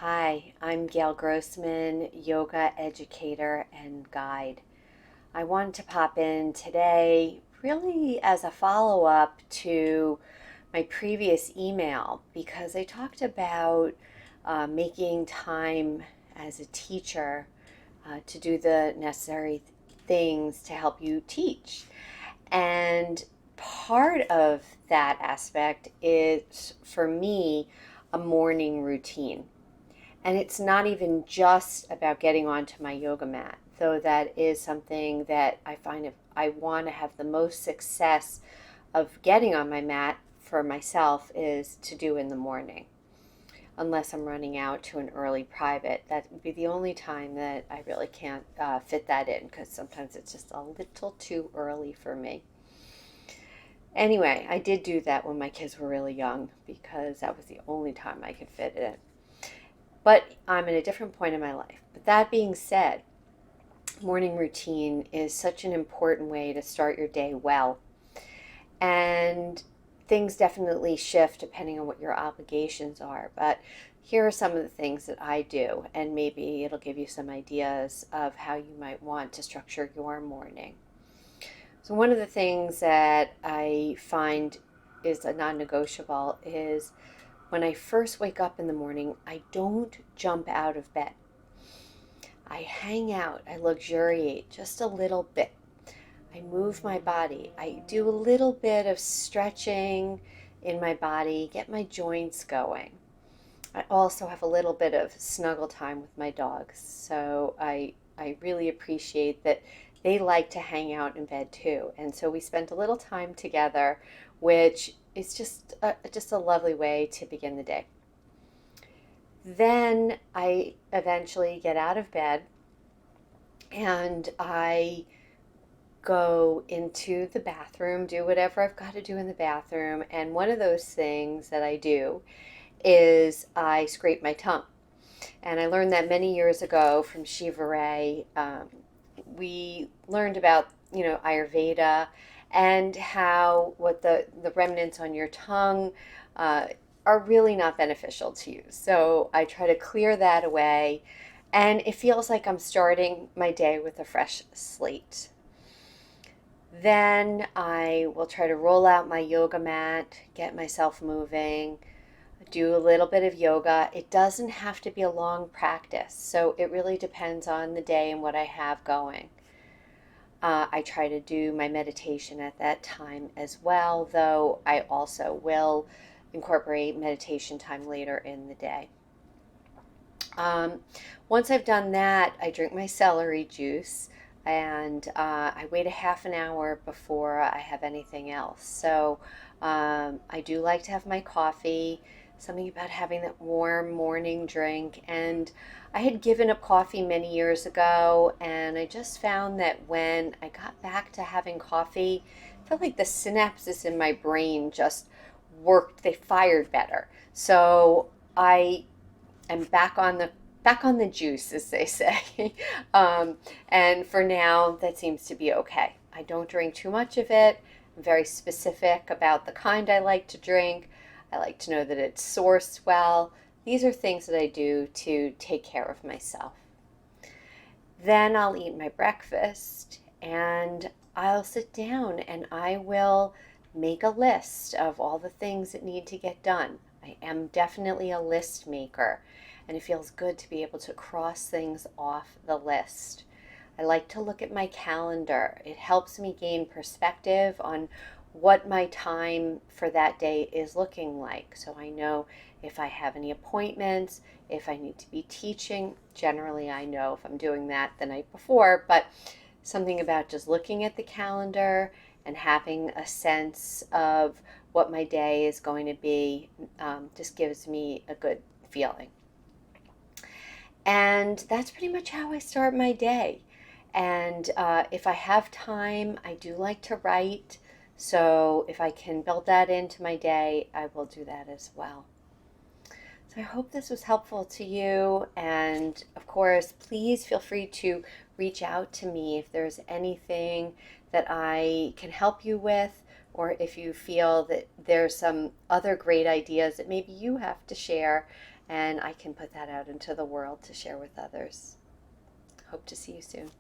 Hi, I'm Gail Grossman, yoga educator and guide. I wanted to pop in today really as a follow up to my previous email because I talked about making time as a teacher to do the necessary things to help you teach. And part of that aspect is for me a morning routine. And it's not even just about getting onto my yoga mat, though that is something that I find if I want to have the most success of getting on my mat for myself is to do in the morning. Unless I'm running out to an early private, that would be the only time that I really can't fit that in because sometimes it's just a little too early for me. Anyway, I did do that when my kids were really young because that was the only time I could fit it in. But I'm in a different point in my life. But that being said, morning routine is such an important way to start your day well. And things definitely shift depending on what your obligations are. But here are some of the things that I do, and maybe it'll give you some ideas of how you might want to structure your morning. So, one of the things that I find is a non negotiable is when I first wake up in the morning, I don't jump out of bed. I hang out, I luxuriate just a little bit. I move my body. I do a little bit of stretching in my body, get my joints going. I also have a little bit of snuggle time with my dogs. So I really appreciate that they like to hang out in bed too. And so we spent a little time together, which is just a lovely way to begin the day. Then I eventually get out of bed and I go into the bathroom, do whatever I've got to do in the bathroom. And one of those things that I do is I scrape my tongue. And I learned that many years ago from Shiva Ray. We learned about, Ayurveda and how what the remnants on your tongue uh, are really not beneficial to you. So I try to clear that away. And it feels like I'm starting my day with a fresh slate. Then I will try to roll out my yoga mat, get myself moving, do a little bit of yoga. It doesn't have to be a long practice, so it really depends on the day and what I have going. I try to do my meditation at that time as well, though I also will incorporate meditation time later in the day. Um, Once I've done that, I drink my celery juice and I wait a half an hour before I have anything else. So I do like to have my coffee, something about having that warm morning drink. And I had given up coffee many years ago, and I just found that when I got back to having coffee, I felt like the synapses in my brain just worked, they fired better. So I am back on the juice, as they say. um, and for now, that seems to be okay. I don't drink too much of it. I'm very specific about the kind I like to drink. I like to know that it's sourced well. These are things that I do to take care of myself. Then I'll eat my breakfast and I'll sit down and I will make a list of all the things that need to get done. I am definitely a list maker, and it feels good to be able to cross things off the list. I like to look at my calendar. It helps me gain perspective on what my time for that day is looking like. So I know if I have any appointments, if I need to be teaching. Generally, I know if I'm doing that the night before, but something about just looking at the calendar and having a sense of what my day is going to be just gives me a good feeling. And that's pretty much how I start my day. And if I have time, I do like to write. So if I can build that into my day, I will do that as well. So I hope this was helpful to you. And of course, please feel free to reach out to me if there's anything that I can help you with, or if you feel that there's some other great ideas that maybe you have to share. and I can put that out into the world to share with others. Hope to see you soon.